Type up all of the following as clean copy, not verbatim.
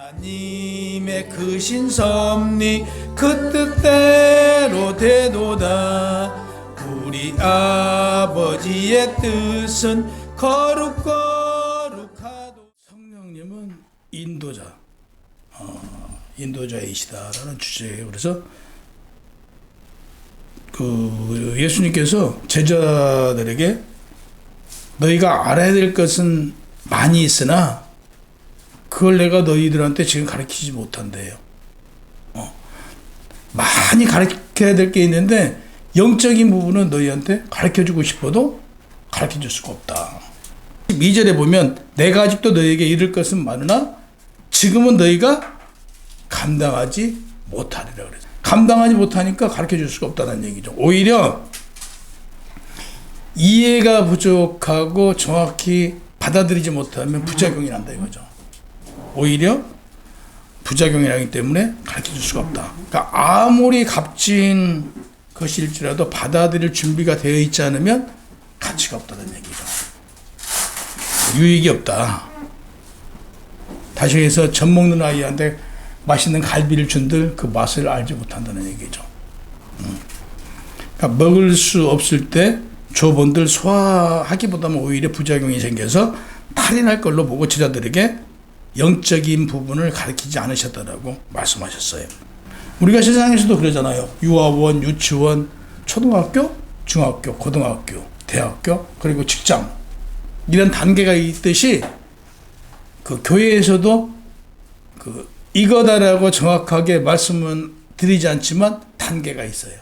하나님의 크신 섭리 그 뜻대로 되도다. 우리 아버지의 뜻은 거룩하도. 성령님은 인도자이시다라는 주제예요. 그래서 예수님께서 제자들에게 너희가 알아야 될 것은 많이 있으나 그걸 내가 너희들한테 지금 가르치지 못한대요. 많이 가르쳐야 될 게 있는데 영적인 부분은 너희한테 가르쳐주고 싶어도 가르쳐줄 수가 없다. 2절에 보면 내가 아직도 너희에게 이를 것은 많으나 지금은 너희가 감당하지 못하리라 그래서 감당하지 못하니까 가르쳐줄 수가 없다는 얘기죠. 오히려 이해가 부족하고 정확히 받아들이지 못하면 부작용이 난다 이거죠. 오히려 부작용이 나기 때문에 가르쳐줄 수가 없다. 그러니까 아무리 값진 것일지라도 받아들일 준비가 되어 있지 않으면 가치가 없다는 얘기죠. 유익이 없다. 다시 해서 젖 먹는 아이한테 맛있는 갈비를 준들 그 맛을 알지 못한다는 얘기죠. 그러니까 먹을 수 없을 때 줘본들 소화하기보다는 오히려 부작용이 생겨서 탈이 날 걸로 보고 제자들에게 영적인 부분을 가르치지 않으셨다라고 말씀하셨어요. 우리가 세상에서도 그러잖아요. 유아원, 유치원, 초등학교, 중학교, 고등학교, 대학교, 그리고 직장 이런 단계가 있듯이 그 교회에서도 이거다라고 정확하게 말씀은 드리지 않지만 단계가 있어요.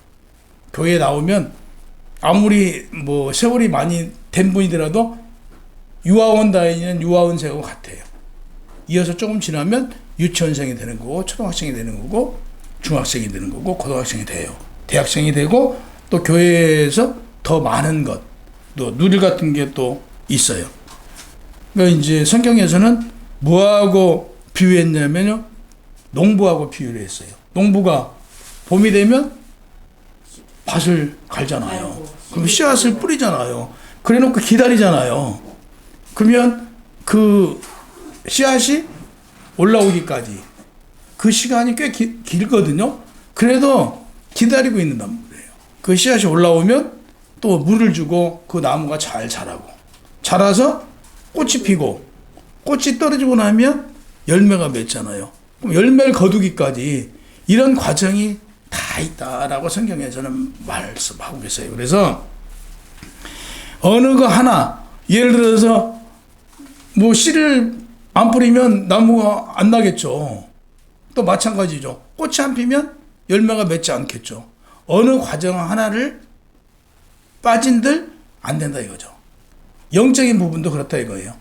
교회에 나오면 아무리 세월이 많이 된 분이더라도 유아원 다니는 유아원생하고 같아요. 이어서 조금 지나면 유치원생이 되는 거고 초등학생이 되는 거고 중학생이 되는 거고 고등학생이 돼요. 대학생이 되고 또 교회에서 더 많은 것, 또 누릴 같은 게 또 있어요. 그러니까 이제 성경에서는 뭐하고 비유했냐면요. 농부하고 비유를 했어요. 농부가 봄이 되면 밭을 갈잖아요. 그럼 씨앗을 뿌리잖아요. 그래 놓고 기다리잖아요. 그러면 그 씨앗이 올라오기까지 그 시간이 꽤 길거든요. 그래도 기다리고 있는단 말이에요. 그 씨앗이 올라오면 또 물을 주고 그 나무가 잘 자라고 자라서 꽃이 피고 꽃이 떨어지고 나면 열매가 맺잖아요. 그럼 열매를 거두기까지 이런 과정이 다 있다라고 성경에서는 말씀하고 계세요. 그래서 어느 거 하나 예를 들어서 씨를 안 뿌리면 나무가 안 나겠죠. 또 마찬가지죠. 꽃이 안 피면 열매가 맺지 않겠죠. 어느 과정 하나를 빠진들 안 된다 이거죠. 영적인 부분도 그렇다 이거예요.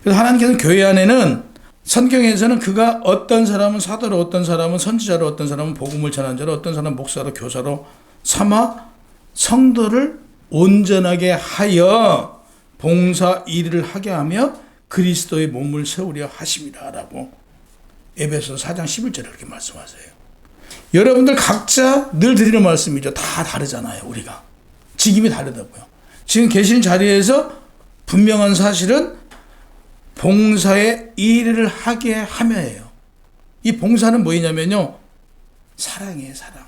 그래서 하나님께서는 교회 안에는 성경에서는 그가 어떤 사람은 사도로 어떤 사람은 선지자로 어떤 사람은 복음을 전한 자로 어떤 사람은 목사로 교사로 삼아 성도를 온전하게 하여 봉사 일을 하게 하며 그리스도의 몸을 세우려 하심이라라고 에베소 4장 11절에 그렇게 말씀하세요. 여러분들 각자 늘 드리는 말씀이죠. 다 다르잖아요. 우리가 직임이 다르다고요. 지금 계신 자리에서 분명한 사실은 봉사의 일을 하게 하며예요. 이 봉사는 뭐냐면요. 사랑이에요. 사랑.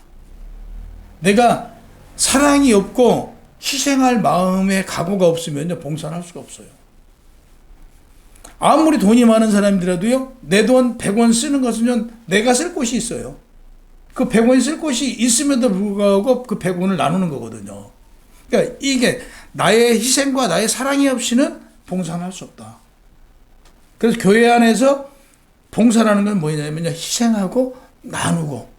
내가 사랑이 없고 희생할 마음의 각오가 없으면요. 봉사를 할 수가 없어요. 아무리 돈이 많은 사람이라도요. 내 돈 100원 쓰는 것은요. 내가 쓸 곳이 있어요. 그 100원 쓸 곳이 있음에도 불구하고 그 100원을 나누는 거거든요. 그러니까 이게 나의 희생과 나의 사랑이 없이는 봉사는 할 수 없다. 그래서 교회 안에서 봉사라는 건 뭐냐면요. 희생하고 나누고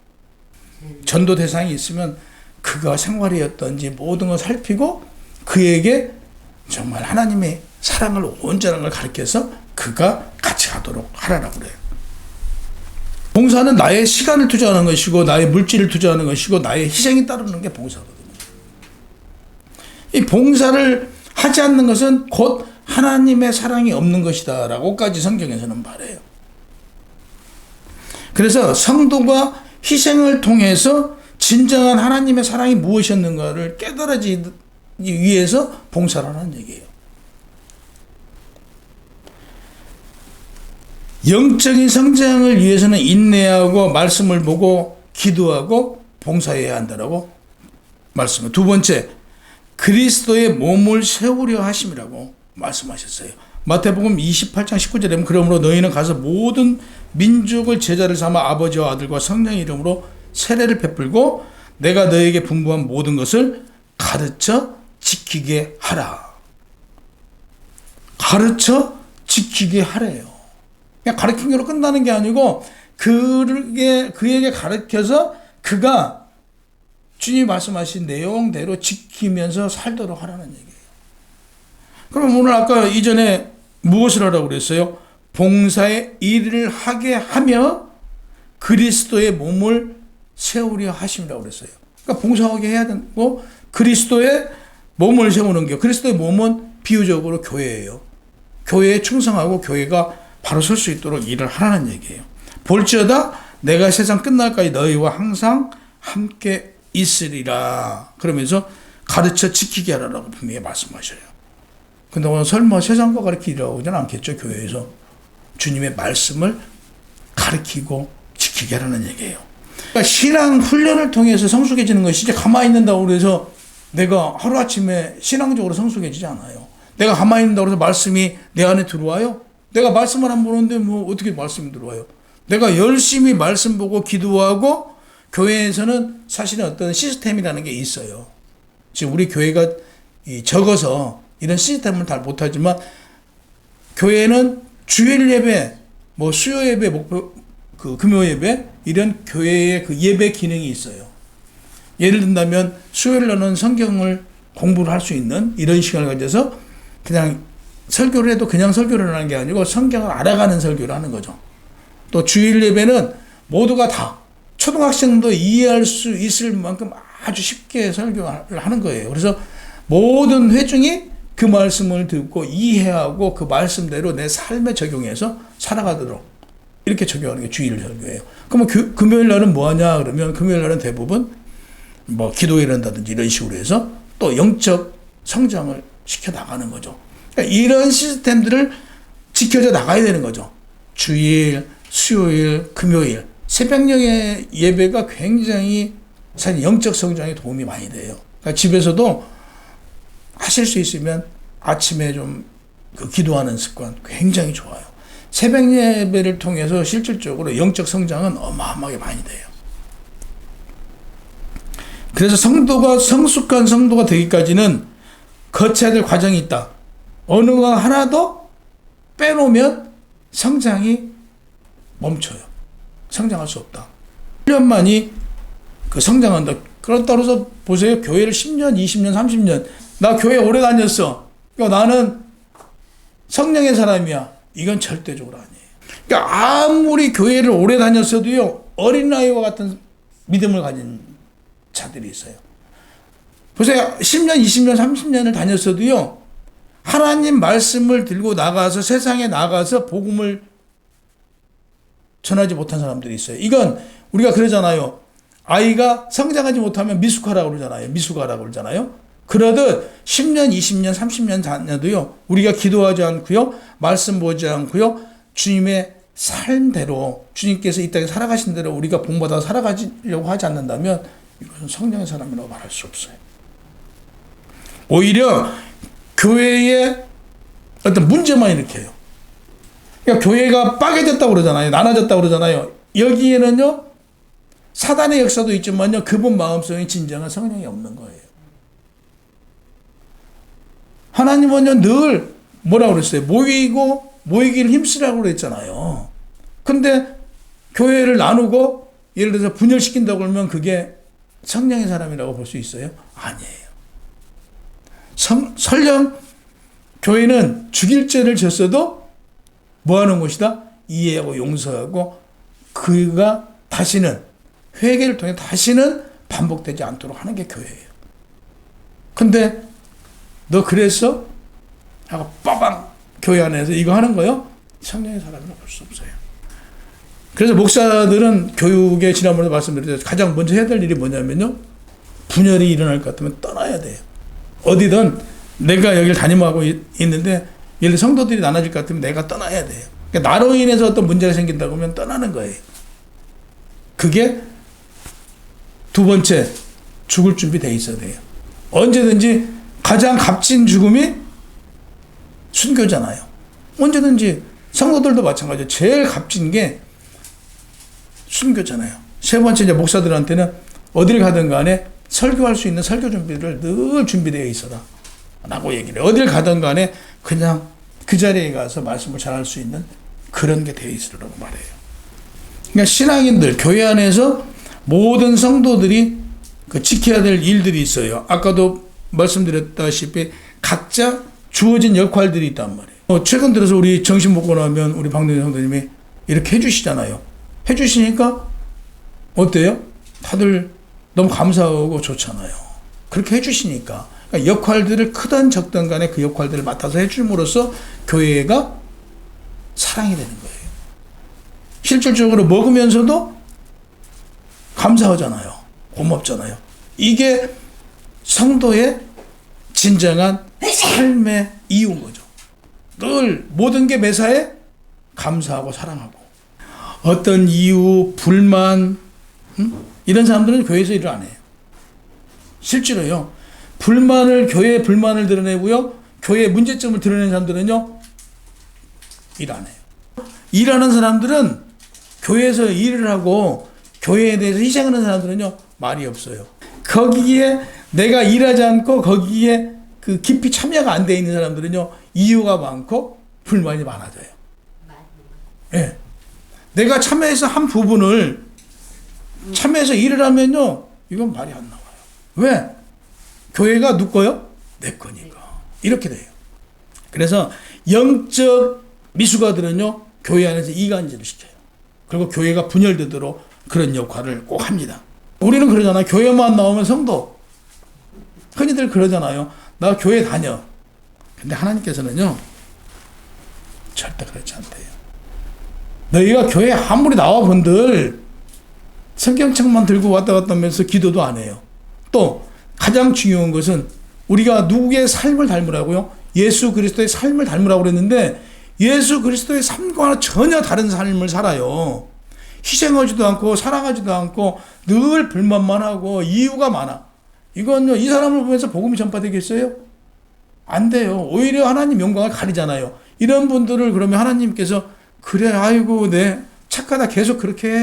전도 대상이 있으면 그가 생활이었던지 모든 걸 살피고 그에게 정말 하나님의 사랑을 온전한 걸 가르쳐서 그가 같이 가도록 하라고 그래요. 봉사는 나의 시간을 투자하는 것이고 나의 물질을 투자하는 것이고 나의 희생이 따르는 게 봉사거든요. 이 봉사를 하지 않는 것은 곧 하나님의 사랑이 없는 것이다 라고까지 성경에서는 말해요. 그래서 성도가 희생을 통해서 진정한 하나님의 사랑이 무엇이었는가를 깨달아지기 위해서 봉사를 하는 얘기예요. 영적인 성장을 위해서는 인내하고 말씀을 보고 기도하고 봉사해야 한다라고 말씀을. 두 번째, 그리스도의 몸을 세우려 하심이라고 말씀하셨어요. 마태복음 28장 19절에 보면 그러므로 너희는 가서 모든 민족을 제자를 삼아 아버지와 아들과 성령의 이름으로 세례를 베풀고 내가 너희에게 분부한 모든 것을 가르쳐 지키게 하라. 가르쳐 지키게 하래요. 그냥 가르친 걸로 끝나는 게 아니고 그에게 가르쳐서 그가 주님이 말씀하신 내용대로 지키면서 살도록 하라는 얘기예요. 그럼 오늘 아까 이전에 무엇을 하라고 그랬어요? 봉사의 일을 하게 하며 그리스도의 몸을 세우려 하심이라고 그랬어요. 그러니까 봉사하게 해야 되고 그리스도의 몸을 세우는 게, 그리스도의 몸은 비유적으로 교회예요. 교회에 충성하고 교회가 바로 설 수 있도록 일을 하라는 얘기예요. 볼지어다 내가 세상 끝날까지 너희와 항상 함께 있으리라. 그러면서 가르쳐 지키게 하라고 분명히 말씀하셔요. 근데 오늘 설마 세상과 가르치려고 하지는 않겠죠. 교회에서 주님의 말씀을 가르치고 지키게 하라는 얘기예요. 그러니까 신앙 훈련을 통해서 성숙해지는 것이지, 가만히 있는다고 그래서 내가 하루아침에 신앙적으로 성숙해지지 않아요. 내가 가만히 있는다고 해서 말씀이 내 안에 들어와요? 내가 말씀을 안 보는데 뭐 어떻게 말씀이 들어와요? 내가 열심히 말씀 보고 기도하고, 교회에서는 사실은 어떤 시스템이라는 게 있어요. 지금 우리 교회가 적어서 이런 시스템을 잘 못하지만, 교회는 주일 예배, 뭐 수요 예배, 금요 예배, 이런 교회의 그 예배 기능이 있어요. 예를 든다면 수요일 날은 성경을 공부를 할 수 있는 이런 시간을 가져서 그냥 설교를 해도 그냥 설교를 하는 게 아니고 성경을 알아가는 설교를 하는 거죠. 또 주일 예배는 모두가 다 초등학생도 이해할 수 있을 만큼 아주 쉽게 설교를 하는 거예요. 그래서 모든 회중이 그 말씀을 듣고 이해하고 그 말씀대로 내 삶에 적용해서 살아가도록 이렇게 적용하는 게 주일 설교예요. 그러면 금요일 날은 뭐 하냐 그러면, 금요일 날은 대부분 뭐 기도회를 한다든지 이런 식으로 해서 또 영적 성장을 시켜 나가는 거죠. 그러니까 이런 시스템들을 지켜져 나가야 되는 거죠. 주일, 수요일, 금요일, 새벽녘의 예배가 굉장히 사실 영적 성장에 도움이 많이 돼요. 그러니까 집에서도 하실 수 있으면 아침에 좀 기도하는 습관 굉장히 좋아요. 새벽 예배를 통해서 실질적으로 영적 성장은 어마어마하게 많이 돼요. 그래서 성숙한 성도가 되기까지는 거쳐야 될 과정이 있다. 어느 거 하나도 빼놓으면 성장이 멈춰요. 성장할 수 없다. 1년만이 성장한다. 그렇다고 해서 보세요. 교회를 10년, 20년, 30년. 나 교회 오래 다녔어. 그러니까 나는 성령의 사람이야. 이건 절대적으로 아니에요. 그러니까 아무리 교회를 오래 다녔어도요, 어린아이와 같은 믿음을 가진 자들이 있어요. 보세요. 10년, 20년, 30년을 다녔어도요, 하나님 말씀을 들고 나가서 세상에 나가서 복음을 전하지 못한 사람들이 있어요. 이건 우리가 그러잖아요. 아이가 성장하지 못하면 미숙하라고 그러잖아요. 미숙하라고 그러잖아요. 그러듯 10년, 20년, 30년 다녀도요, 우리가 기도하지 않고요, 말씀 보지 않고요, 주님의 삶대로, 주님께서 이 땅에 살아가신 대로 우리가 본받아 살아가려고 하지 않는다면 이것은 성령의 사람이라고 말할 수 없어요. 오히려 교회에 어떤 문제만 일으켜요. 그러니까 교회가 빠개졌다고 그러잖아요. 나눠졌다고 그러잖아요. 여기에는요, 사단의 역사도 있지만요, 그분 마음속에 진정한 성령이 없는 거예요. 하나님은요, 늘 뭐라고 그랬어요? 모이기를 힘쓰라고 그랬잖아요. 근데 교회를 나누고 예를 들어서 분열시킨다고 그러면 그게 성령의 사람이라고 볼 수 있어요? 아니에요. 설령 교회는 죽일 죄를 졌어도 뭐 하는 곳이다? 이해하고 용서하고 그가 다시는 회개를 통해 다시는 반복되지 않도록 하는 게 교회예요. 근데 너 그랬어? 하고 빠방 교회 안에서 이거 하는 거요? 성령의 사람이라고 볼 수 없어요. 그래서 목사들은 교육에 지난번에 말씀드렸죠. 가장 먼저 해야 될 일이 뭐냐면요, 분열이 일어날 것 같으면 떠나야 돼요. 어디든 내가 여기를 담임하고 있는데 예를 들어 성도들이 나눠질 것 같으면 내가 떠나야 돼요. 그러니까 나로 인해서 어떤 문제가 생긴다고 하면 떠나는 거예요. 그게 두 번째, 죽을 준비되어 있어야 돼요. 언제든지 가장 값진 죽음이 순교잖아요. 언제든지 성도들도 마찬가지예요. 제일 값진 게 순교잖아요. 세 번째, 이제 목사들한테는 어딜 가든 간에 설교할 수 있는 설교 준비를 늘 준비되어 있어라 라고 얘기를 해요. 어딜 가든 간에 그냥 그 자리에 가서 말씀을 전할 수 있는 그런 게 되어 있으라고 말해요. 그러니까 신앙인들, 교회 안에서 모든 성도들이 그 지켜야 될 일들이 있어요. 아까도 말씀드렸다시피 각자 주어진 역할들이 있단 말이에요. 최근 들어서 우리 정신 먹고 나면 우리 박동희 성도님이 이렇게 해주시잖아요. 해주시니까 어때요? 다들 너무 감사하고 좋잖아요. 그렇게 해주시니까. 그러니까 역할들을 크든 적든 간에 그 역할들을 맡아서 해줌으로써 교회가 사랑이 되는 거예요. 실질적으로 먹으면서도 감사하잖아요. 고맙잖아요. 이게 성도의 진정한 삶의 이유인 거죠. 늘 모든 게 매사에 감사하고 사랑하고 어떤 이유, 불만 이런 사람들은 교회에서 일을 안 해요. 실제로요. 교회의 불만을 드러내고요. 교회의 문제점을 드러내는 사람들은요. 일 안 해요. 일하는 사람들은 교회에서 일을 하고 교회에 대해서 희생하는 사람들은요. 말이 없어요. 거기에 내가 일하지 않고 거기에 그 깊이 참여가 안 돼 있는 사람들은요. 이유가 많고 불만이 많아져요. 예. 내가 참여해서 한 부분을 참여해서 일을 하면요. 이건 말이 안 나와요. 왜? 교회가 누구 거요? 내 거니까. 이렇게 돼요. 그래서 영적 미숙아들은요. 교회 안에서 이간질을 시켜요. 그리고 교회가 분열되도록 그런 역할을 꼭 합니다. 우리는 그러잖아요. 교회만 나오면 성도. 흔히들 그러잖아요. 나 교회 다녀. 근데 하나님께서는요. 절대 그렇지 않대요. 너희가 교회 아무리 나와 본들 성경책만 들고 왔다 갔다 하면서 기도도 안 해요. 또 가장 중요한 것은 우리가 누구의 삶을 닮으라고요? 예수 그리스도의 삶을 닮으라고 그랬는데 예수 그리스도의 삶과는 전혀 다른 삶을 살아요. 희생하지도 않고 사랑하지도 않고 늘 불만만 하고 이유가 많아. 이건요, 이 사람을 보면서 복음이 전파되겠어요? 안 돼요. 오히려 하나님 영광을 가리잖아요. 이런 분들을 그러면 하나님께서 그래, 아이고, 네, 착하다, 계속 그렇게 해.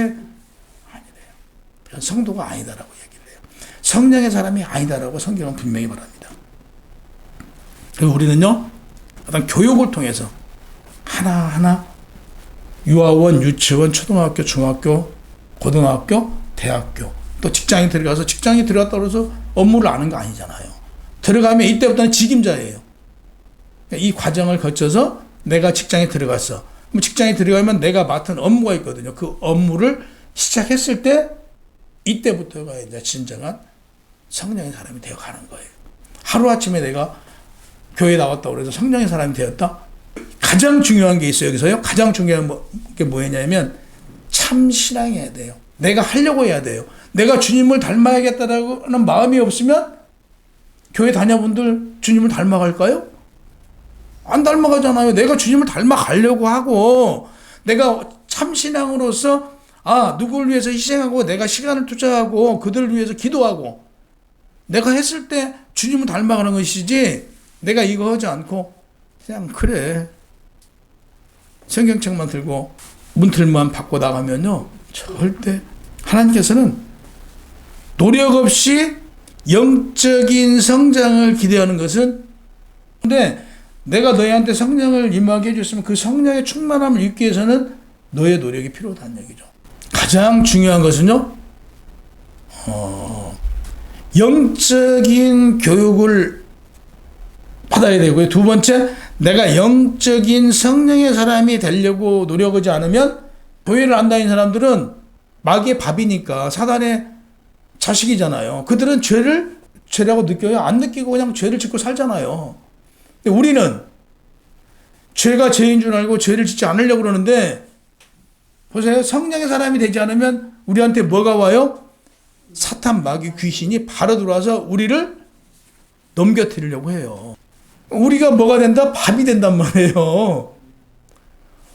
아니래요. 성도가 아니다라고 얘기를 해요. 성령의 사람이 아니다라고 성경은 분명히 말합니다. 그리고 우리는요, 어떤 교육을 통해서 하나하나 유아원, 유치원, 초등학교, 중학교, 고등학교, 대학교, 또 직장에 들어가서 직장에 들어갔다고 해서 업무를 아는 거 아니잖아요. 들어가면 이때부터는 직임자예요. 이 과정을 거쳐서 내가 직장에 들어갔어. 직장에 들어가면 내가 맡은 업무가 있거든요. 그 업무를 시작했을 때 이때부터가 이제 진정한 성령의 사람이 되어 가는 거예요. 하루아침에 내가 교회에 나왔다고 해서 성령의 사람이 되었다? 가장 중요한 게 있어요. 여기서요. 가장 중요한 게 뭐냐면 참 신앙해야 돼요. 내가 하려고 해야 돼요. 내가 주님을 닮아야겠다라는 마음이 없으면 교회 다녀분들 주님을 닮아갈까요? 안 닮아가잖아요. 내가 주님을 닮아가려고 하고 내가 참신앙으로서 누구를 위해서 희생하고 내가 시간을 투자하고 그들을 위해서 기도하고 내가 했을 때 주님을 닮아가는 것이지 내가 이거 하지 않고 그냥 그래 성경책만 들고 문틀만 받고 나가면요 절대 하나님께서는 노력 없이 영적인 성장을 기대하는 것은 근데 내가 너희한테 성령을 임하게 해줬으면 그 성령의 충만함을 입기 위해서는 너의 노력이 필요하다는 얘기죠. 가장 중요한 것은요, 영적인 교육을 받아야 되고요. 두 번째, 내가 영적인 성령의 사람이 되려고 노력하지 않으면 교회를 안 다니는 사람들은 마귀의 밥이니까 사단의 자식이잖아요. 그들은 죄라고 느껴요? 안 느끼고 그냥 죄를 짓고 살잖아요. 우리는 죄가 죄인 줄 알고 죄를 짓지 않으려고 그러는데 보세요. 성령의 사람이 되지 않으면 우리한테 뭐가 와요? 사탄, 마귀, 귀신이 바로 들어와서 우리를 넘겨뜨리려고 해요. 우리가 뭐가 된다? 밥이 된단 말이에요.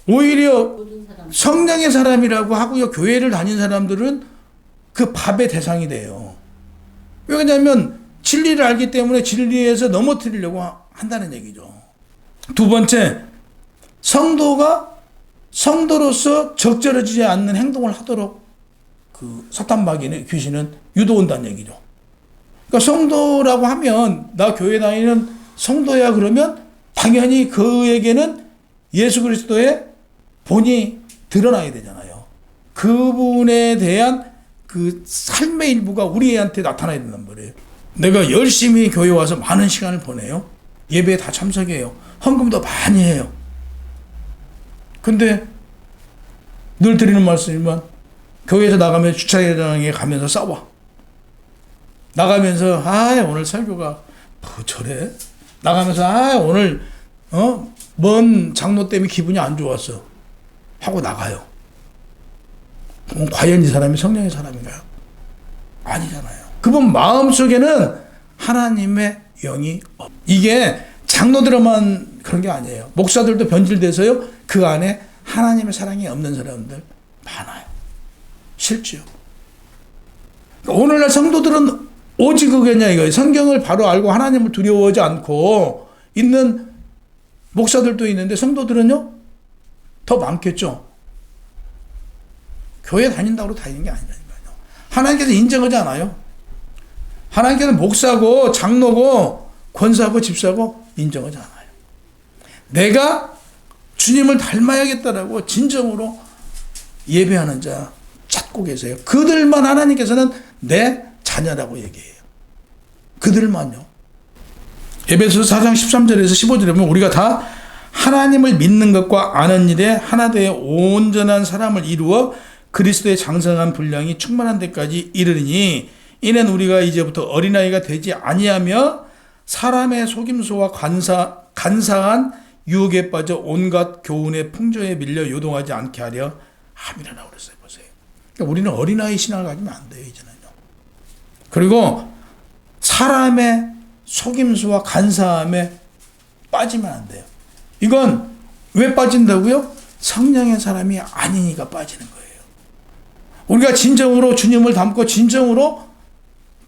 오히려 성령의 사람이라고 하고요, 교회를 다닌 사람들은 그 밥의 대상이 돼요. 왜냐하면 진리를 알기 때문에 진리에서 넘어뜨리려고 한다는 얘기죠. 두 번째, 성도가 성도로서 적절해지지 않는 행동을 하도록 그 사탄 마귀는, 귀신은 유도한다는 얘기죠. 그러니까 성도라고 하면, 나 교회 다니는 성도야 그러면 당연히 그에게는 예수 그리스도의 본이 드러나야 되잖아요. 그분에 대한 그 삶의 일부가 우리한테 나타나야 된단 말이에요. 내가 열심히 교회 와서 많은 시간을 보내요. 예배에 다 참석해요. 헌금도 많이 해요. 근데 늘 드리는 말씀이지만 교회에서 나가면 주차장에 가면서 싸워. 나가면서 오늘 설교가 뭐 저래? 나가면서 오늘 먼 장로 때문에 기분이 안 좋았어 하고 나가요. 그럼 과연 이 사람이 성령의 사람인가요? 아니잖아요. 그분 마음속에는 하나님의 영이 이게 장로들만 그런 게 아니에요. 목사들도 변질돼서요, 그 안에 하나님의 사랑이 없는 사람들 많아요. 실제요. 오늘날 성도들은 오직 그거냐 이거예요. 성경을 바로 알고 하나님을 두려워하지 않고 있는 목사들도 있는데 성도들은요 더 많겠죠. 교회 다닌다고 다니는 게 아니라니까요. 하나님께서 인정하지 않아요. 하나님께서는 목사고 장로고 권사고 집사고 인정하지 않아요. 내가 주님을 닮아야겠다라고 진정으로 예배하는 자 찾고 계세요. 그들만 하나님께서는 내 자녀라고 얘기해요. 그들만요. 에베소서 4장 13절에서 15절에 보면 우리가 다 하나님을 믿는 것과 아는 일에 하나 되어 온전한 사람을 이루어 그리스도의 장성한 분량이 충만한 데까지 이르니 이는 우리가 이제부터 어린아이가 되지 아니하며 사람의 속임수와 간사한 유혹에 빠져 온갖 교훈의 풍조에 밀려 요동하지 않게 하려 함이라고 그랬어요. 보세요. 그러니까 우리는 어린아이 신앙을 가지면 안 돼요. 이제는요. 그리고 사람의 속임수와 간사함에 빠지면 안 돼요. 이건 왜 빠진다고요? 성령의 사람이 아니니까 빠지는 거예요. 우리가 진정으로 주님을 닮고 진정으로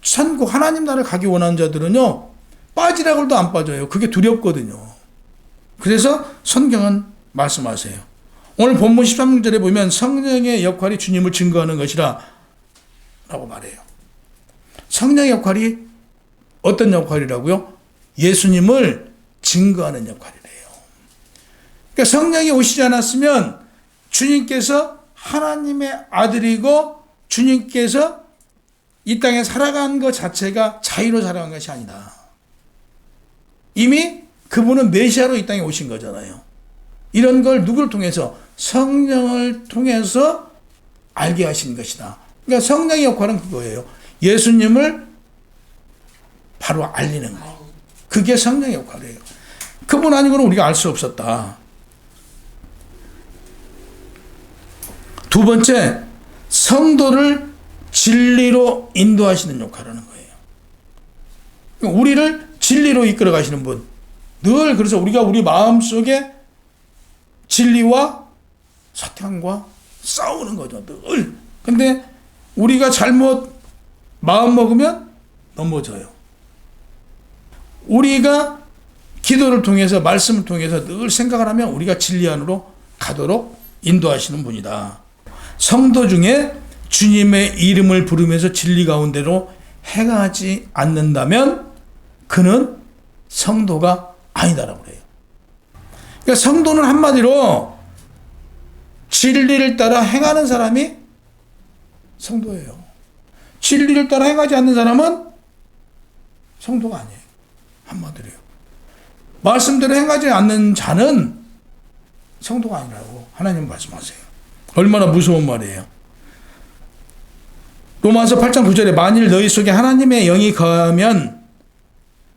천국 하나님 나라를 가기 원하는 자들은요, 빠지라고 해도 안 빠져요. 그게 두렵거든요. 그래서 성경은 말씀하세요. 오늘 본문 13절에 보면 성령의 역할이 주님을 증거하는 것이라 라고 말해요. 성령의 역할이 어떤 역할이라고요? 예수님을 증거하는 역할이래요. 그러니까 성령이 오시지 않았으면 주님께서 하나님의 아들이고 주님께서 이 땅에 살아간 것 자체가 자유로 살아간 것이 아니다. 이미 그분은 메시아로 이 땅에 오신 거잖아요. 이런 걸 누구를 통해서? 성령을 통해서 알게 하신 것이다. 그러니까 성령의 역할은 그거예요. 예수님을 바로 알리는 거. 그게 성령의 역할이에요. 그분 아니고는 우리가 알 수 없었다. 두 번째, 성도를 진리로 인도하시는 역할을 하는 거예요. 우리를 진리로 이끌어 가시는 분. 늘 그래서 우리가 우리 마음속에 진리와 사탄과 싸우는 거죠. 늘. 근데 우리가 잘못 마음 먹으면 넘어져요. 우리가 기도를 통해서 말씀을 통해서 늘 생각을 하면 우리가 진리 안으로 가도록 인도하시는 분이다. 성도 중에 주님의 이름을 부르면서 진리 가운데로 행하지 않는다면 그는 성도가 아니다라고 그래요. 그러니까 성도는 한마디로 진리를 따라 행하는 사람이 성도예요. 진리를 따라 행하지 않는 사람은 성도가 아니에요. 한마디로요. 말씀대로 행하지 않는 자는 성도가 아니라고 하나님 말씀하세요. 얼마나 무서운 말이에요. 로마서 8장 9절에 만일 너희 속에 하나님의 영이 거하면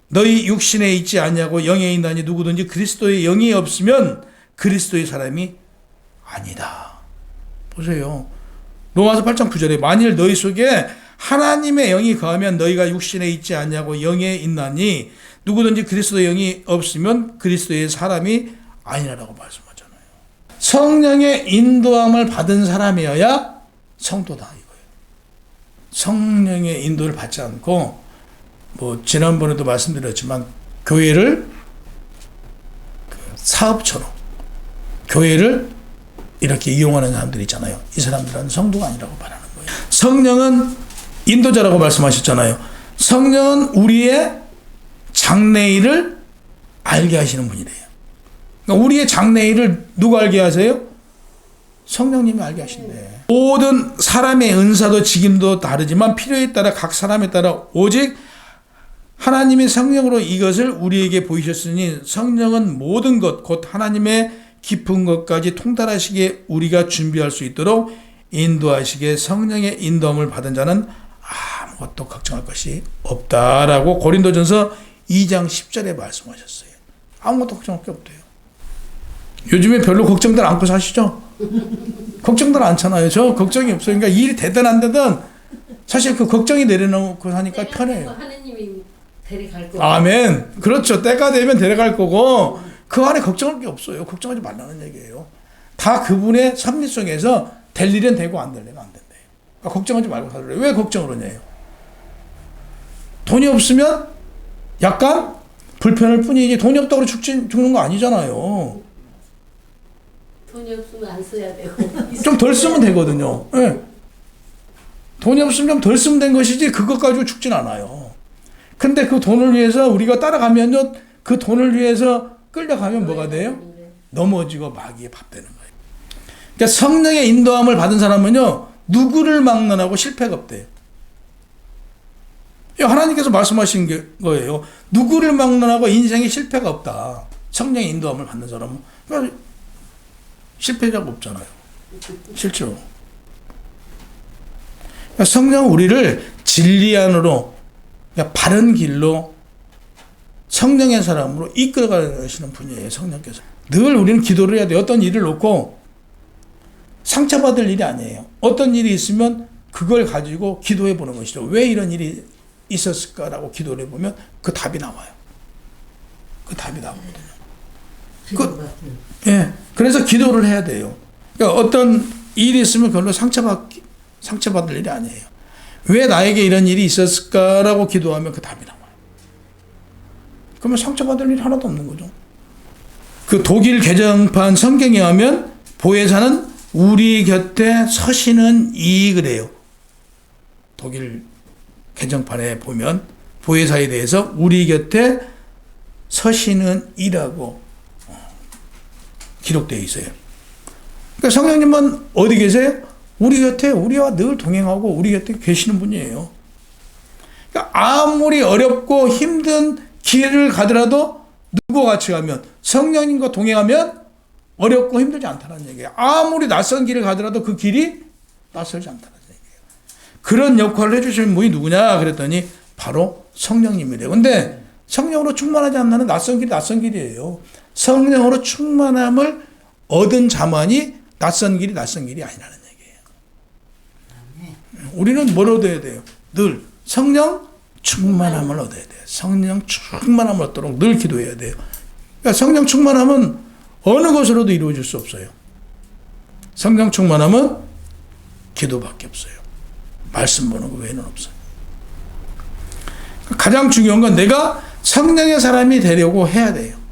너희 육신에 있지 않냐고 영에 있나니 누구든지 그리스도의 영이 없으면 그리스도의 사람이 아니다. 보세요. 로마서 8장 9절에 만일 너희 속에 하나님의 영이 거하면 너희가 육신에 있지 않냐고 영에 있나니 누구든지 그리스도의 영이 없으면 그리스도의 사람이 아니라고 말씀하잖아요. 성령의 인도함을 받은 사람이어야 성도다 이거예요. 성령의 인도를 받지 않고 지난번에도 말씀드렸지만 교회를 사업처럼 교회를 이렇게 이용하는 사람들이 있잖아요. 이 사람들은 성도가 아니라고 말하는 거예요. 성령은 인도자라고 말씀하셨잖아요. 성령은 우리의 장래일을 알게 하시는 분이래요. 그러니까 우리의 장래일을 누가 알게 하세요? 성령님이 알게 하신대. 모든 사람의 은사도 직임도 다르지만 필요에 따라 각 사람에 따라 오직 하나님의 성령으로 이것을 우리에게 보이셨으니 성령은 모든 것 곧 하나님의 깊은 것까지 통달하시기에 우리가 준비할 수 있도록 인도하시기에 성령의 인도함을 받은 자는 아무것도 걱정할 것이 없다라고 고린도전서 2장 10절에 말씀하셨어요. 아무것도 걱정할 게 없대요. 요즘에 별로 걱정들 않고 사시죠? 걱정들 않잖아요. 저 걱정이 없어요. 그러니까 일이 되든 안 되든 사실 그 걱정이 내려놓고 하니까 편해요. 하느님이 데려갈 거. 아멘. 그렇죠. 때가 되면 데려갈 거고 그 안에 걱정할 게 없어요. 걱정하지 말라는 얘기예요. 다 그분의 섭리 속에서 될 일은 되고 안 될 일은 안 된대요. 그러니까 걱정하지 말고 살래요. 왜 걱정을 하냐요? 돈이 없으면 약간 불편할 뿐이지 돈이 없다고 죽는 거 아니잖아요. 돈이 없으면 안 써야 되고. 좀 덜 쓰면 되거든요. 네. 돈이 없으면 좀 덜 쓰면 된 것이지 그것 가지고 죽진 않아요. 근데 그 돈을 위해서 우리가 따라가면요, 그 돈을 위해서 끌려가면 뭐가 돼요? 넘어지고 마귀에 밥되는 거예요. 그러니까 성령의 인도함을 받은 사람은요, 누구를 막론하고 실패가 없대요. 하나님께서 말씀하신 거예요. 누구를 막론하고 인생에 실패가 없다. 성령의 인도함을 받는 사람은. 그러니까 실패자가 없잖아요. 실제로. 그러니까 성령은 우리를 진리 안으로, 그러니까 바른 길로 성령의 사람으로 이끌어가시는 분이에요. 성령께서. 늘 우리는 기도를 해야 돼요. 어떤 일을 놓고 상처받을 일이 아니에요. 어떤 일이 있으면 그걸 가지고 기도해 보는 것이죠. 왜 이런 일이 있었을까라고 기도를 해보면 그 답이 나와요. 그 답이 나오거든요. 그래서 기도를 해야 돼요. 그러니까 어떤 일이 있으면 그걸로 상처받을 일이 아니에요. 왜 나에게 이런 일이 있었을까라고 기도하면 그 답이 나와요. 그러면 상처받을 일이 하나도 없는 거죠. 그 독일 개정판 성경에 하면 보혜사는 우리 곁에 서시는 이그래요. 독일 개정판에 보면 보혜사에 대해서 우리 곁에 서시는 이라고 기록되어 있어요. 그러니까 성령님은 어디 계세요? 우리 곁에 우리와 늘 동행하고 우리 곁에 계시는 분이에요. 그러니까 아무리 어렵고 힘든 길을 가더라도 누구와 같이 가면 성령님과 동행하면 어렵고 힘들지 않다는 얘기예요. 아무리 낯선 길을 가더라도 그 길이 낯설지 않다는 얘기예요. 그런 역할을 해주시는 분이 누구냐 그랬더니 바로 성령님이래요. 근데 성령으로 충만하지 않는 낯선 길이 낯선 길이에요. 성령으로 충만함을 얻은 자만이 낯선 길이 낯선 길이 아니라는 얘기예요. 우리는 뭘 얻어야 돼요? 늘 성령 충만함을 얻어야 돼요. 성령 충만함을 얻도록 늘 기도해야 돼요. 그러니까 성령 충만함은 어느 것으로도 이루어질 수 없어요. 성령 충만함은 기도밖에 없어요. 말씀 보는 거 외에는 없어요. 가장 중요한 건 내가 성령의 사람이 되려고 해야 돼요.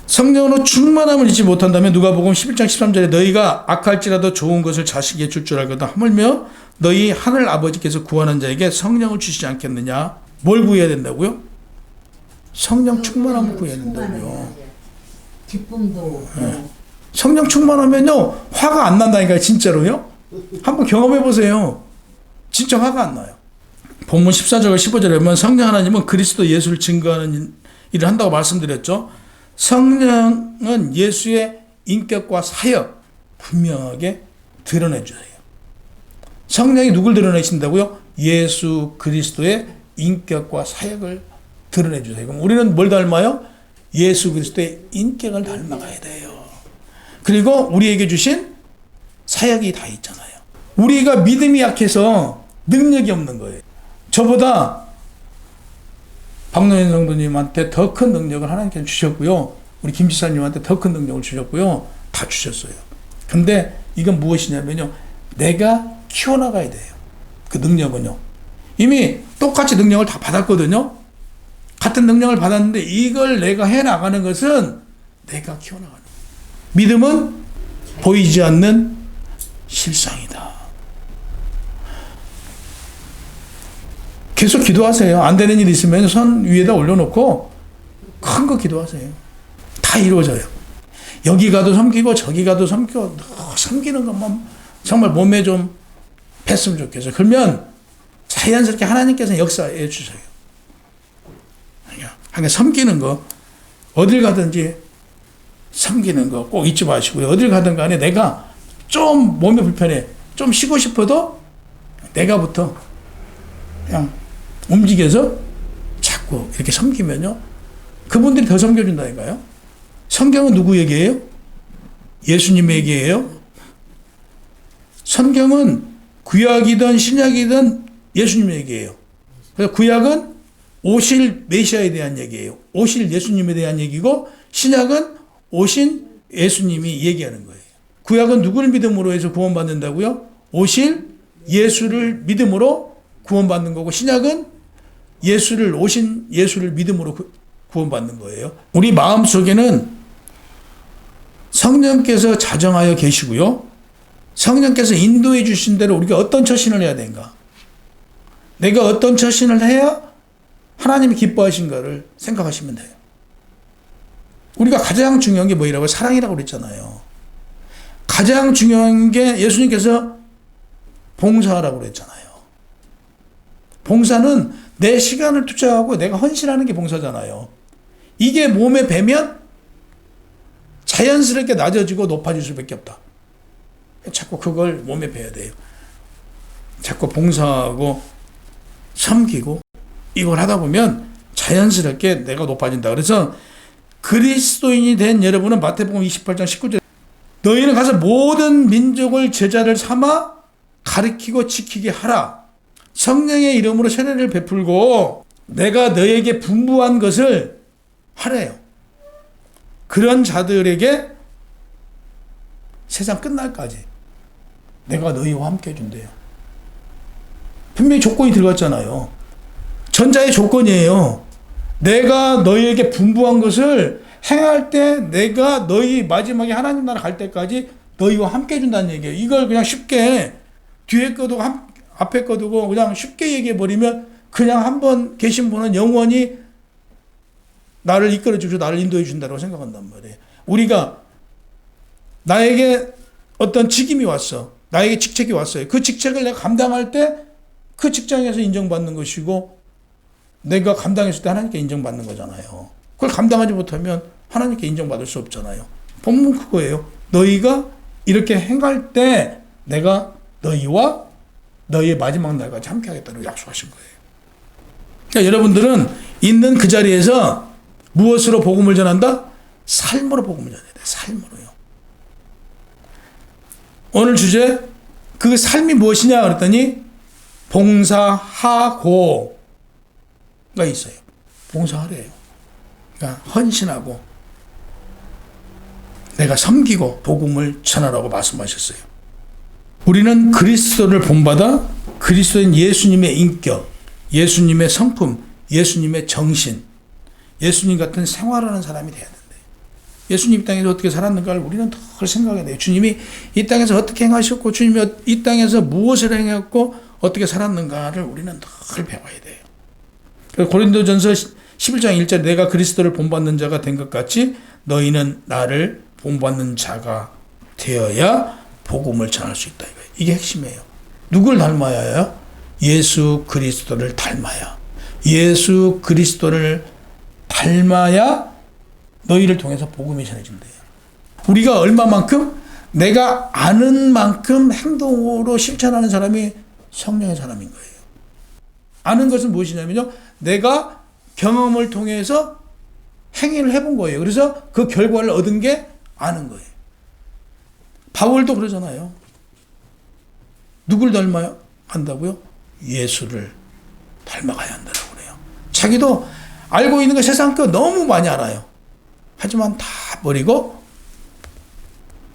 성령으로 충만함을 잊지 못한다면 누가복음 11장 13절에 너희가 악할지라도 좋은 것을 자식에게 줄 알거든 하물며 너희 하늘 아버지께서 구하는 자에게 성령을 주시지 않겠느냐. 뭘 구해야 된다고요? 성령 충만함을 구해야 된다고요. 기쁨도. 네. 성령 충만하면요 화가 안 난다니까요. 진짜로요. 한번 경험해 보세요. 진짜 화가 안 나요. 본문 14절과 15절에 보면 성령 하나님은 그리스도 예수를 증거하는 일을 한다고 말씀드렸죠. 성령은 예수의 인격과 사역 분명하게 드러내 주세요. 성령이 누굴 드러내신다고요? 예수 그리스도의 인격과 사역을 드러내 주세요. 그럼 우리는 뭘 닮아요? 예수 그리스도의 인격을 닮아가야 돼요. 그리고 우리에게 주신 사역이 다 있잖아요. 우리가 믿음이 약해서 능력이 없는 거예요. 저보다 박노현 성도님한테 더 큰 능력을 하나님께서 주셨고요. 우리 김 지사님한테 더 큰 능력을 주셨고요. 다 주셨어요. 근데 이건 무엇이냐면요. 내가 키워나가야 돼요. 그 능력은요. 이미 똑같이 능력을 다 받았거든요. 같은 능력을 받았는데 이걸 내가 해나가는 것은 내가 키워나가는 거예요. 믿음은 보이지 않는 실상이다. 계속 기도하세요. 안 되는 일 있으면 손 위에다 올려놓고 큰 거 기도하세요. 다 이루어져요. 여기 가도 섬기고 저기 가도 섬기고 섬기는 것만 정말 몸에 좀 뱄으면 좋겠어요. 그러면 자연스럽게 하나님께서 역사해 주셔요. 그러니까 섬기는 거 어딜 가든지 섬기는 거 꼭 잊지 마시고요. 어딜 가든 간에 내가 좀 몸이 불편해 좀 쉬고 싶어도 내가부터 그냥 움직여서 자꾸 이렇게 섬기면요. 그분들이 더 섬겨준다니까요. 성경은 누구 얘기예요? 예수님 얘기예요. 성경은 구약이든 신약이든 예수님 얘기예요. 그래서 구약은 오실 메시아에 대한 얘기예요. 오실 예수님에 대한 얘기고 신약은 오신 예수님이 얘기하는 거예요. 구약은 누구를 믿음으로 해서 구원받는다고요? 오실 예수를 믿음으로 구원받는 거고 신약은 오신 예수를 믿음으로 구원받는 거예요. 우리 마음속에는 성령께서 자정하여 계시고요. 성령께서 인도해 주신 대로 우리가 어떤 처신을 해야 되는가? 내가 어떤 처신을 해야 하나님이 기뻐하신가를 생각하시면 돼요. 우리가 가장 중요한 게 뭐라고요? 사랑이라고 그랬잖아요. 가장 중요한 게 예수님께서 봉사하라고 그랬잖아요. 봉사는 내 시간을 투자하고 내가 헌신하는 게 봉사잖아요. 이게 몸에 배면 자연스럽게 낮아지고 높아질 수밖에 없다. 자꾸 그걸 몸에 배야 돼요. 자꾸 봉사하고 섬기고 이걸 하다 보면 자연스럽게 내가 높아진다. 그래서 그리스도인이 된 여러분은 마태복음 28장 19절 너희는 가서 모든 민족을 제자를 삼아 가르치고 지키게 하라. 성령의 이름으로 세례를 베풀고 내가 너에게 분부한 것을 하래요. 그런 자들에게 세상 끝날까지 내가 너희와 함께 해준대요. 분명히 조건이 들어갔잖아요. 전자의 조건이에요. 내가 너희에게 분부한 것을 행할 때 내가 너희 마지막에 하나님 나라 갈 때까지 너희와 함께 해준다는 얘기예요. 이걸 그냥 쉽게 뒤에 거도 앞에 거두고 그냥 쉽게 얘기해 버리면 그냥 한번 계신 분은 영원히 나를 이끌어 주고 나를 인도해 준다고 생각한단 말이에요. 우리가 나에게 어떤 직임이 왔어. 나에게 직책이 왔어요. 그 직책을 내가 감당할 때 그 직장에서 인정받는 것이고 내가 감당했을 때 하나님께 인정받는 거잖아요. 그걸 감당하지 못하면 하나님께 인정받을 수 없잖아요. 본문 그거예요. 너희가 이렇게 행할 때 내가 너희와 너희의 마지막 날까지 함께 하겠다고 약속하신 거예요. 그러니까 여러분들은 있는 그 자리에서 무엇으로 복음을 전한다? 삶으로 복음을 전해야 돼요. 삶으로요. 오늘 주제 그 삶이 무엇이냐 그랬더니 봉사하고가 있어요. 봉사하래요. 그러니까 헌신하고 내가 섬기고 복음을 전하라고 말씀하셨어요. 우리는 그리스도를 본받아 그리스도인 예수님의 인격, 예수님의 성품, 예수님의 정신, 예수님 같은 생활하는 사람이 돼야 된대요. 예수님 이 땅에서 어떻게 살았는가를 우리는 더 생각해야 돼요. 주님이 이 땅에서 어떻게 행하셨고 주님이 이 땅에서 무엇을 행했고 어떻게 살았는가를 우리는 늘 배워야 돼요. 고린도전서 11장 1절 내가 그리스도를 본받는 자가 된 것 같이 너희는 나를 본받는 자가 되어야 복음을 전할 수 있다. 이게 핵심이에요. 누굴 닮아야 해요? 예수 그리스도를 닮아야. 예수 그리스도를 닮아야 너희를 통해서 복음이 전해진대요. 우리가 얼마만큼? 내가 아는 만큼 행동으로 실천하는 사람이 성령의 사람인 거예요. 아는 것은 무엇이냐면요. 내가 경험을 통해서 행위를 해본 거예요. 그래서 그 결과를 얻은 게 아는 거예요. 바울도 그러잖아요. 누굴 닮아야 한다고요? 예수를 닮아가야 한다고 그래요. 자기도 알고 있는 거 세상 거 너무 많이 알아요. 하지만 다 버리고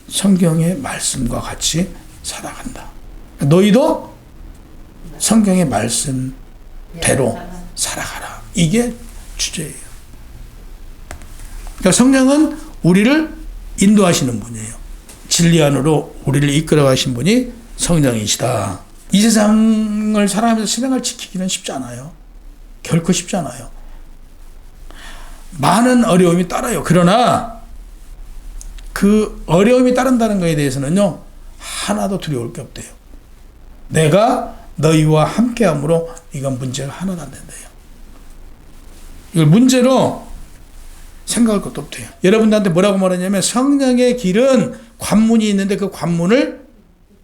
성경의 말씀과 같이 살아간다. 너희도 성경의 말씀대로 살아가라. 이게 주제예요. 그러니까 성령은 우리를 인도하시는 분이에요. 진리 안으로 우리를 이끌어 가신 분이 성령이시다. 이 세상을 살아가면서 신앙을 지키기는 쉽지 않아요. 결코 쉽지 않아요. 많은 어려움이 따라요. 그러나 그 어려움이 따른다는 것에 대해서는요, 하나도 두려울 게 없대요. 내가 너희와 함께함으로 이건 문제가 하나도 안 된대요. 이걸 문제로 생각할 것도 없대요. 여러분들한테 뭐라고 말하냐면 성령의 길은 관문이 있는데 그 관문을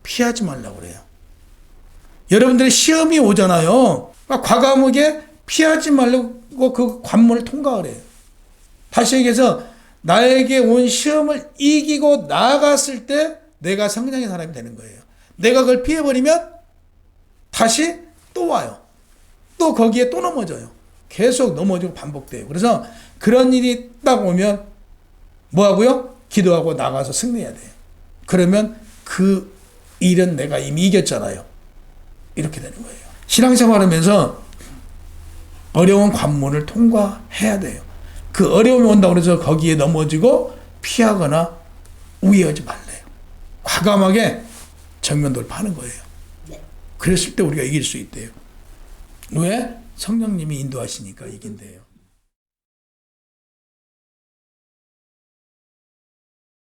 피하지 말라고 그래요. 여러분들의 시험이 오잖아요. 과감하게 피하지 말고 그 관문을 통과하래요. 다시 얘기해서 나에게 온 시험을 이기고 나아갔을 때 내가 성령의 사람이 되는 거예요. 내가 그걸 피해버리면 다시 또 와요. 또 거기에 또 넘어져요. 계속 넘어지고 반복돼요. 그래서 그런 일이 딱 오면 뭐 하고요? 기도하고 나가서 승리해야 돼요. 그러면 그 일은 내가 이미 이겼잖아요. 이렇게 되는 거예요. 신앙생활하면서 어려운 관문을 통과해야 돼요. 그 어려움이 온다고 해서 거기에 넘어지고 피하거나 우회하지 말래요. 과감하게 정면 돌파하는 거예요. 그랬을 때 우리가 이길 수 있대요. 왜? 성령님이 인도하시니까 이긴대요.